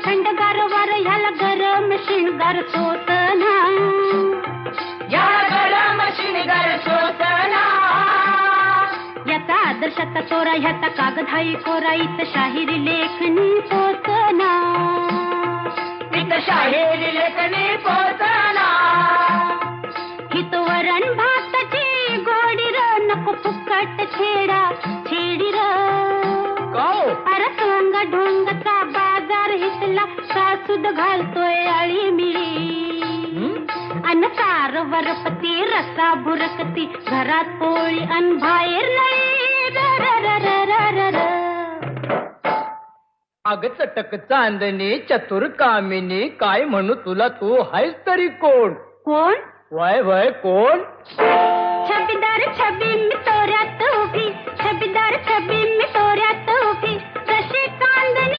थंडगार वार ह्याला गरम शिणगार सोसना, याला गरम शिणगार सोसना. याचा आदर्शाचा तोरा ह्याचा कागदाई कोरा इत शाहिरी लेखनी पोचना, इत शाहिरी लेखनी पोचना. हित वरण भाताची गोडी र नको फुकट छेडा छेडी र. अरे सोंग ढोंगचा बाजार हितला सासूद घालतोय आळी मिळी अन सार वरपती रसा भुरकती घरात पोळी अन बाहेर नाही र र र र र र. अग चटक चांदणी चतुर कामिनी काय म्हणू तुला तू हायस तरी कोण? कोण? वय वय कोण? छबीदार छबी मी तोऱ्यात उभी, छबीदार छबी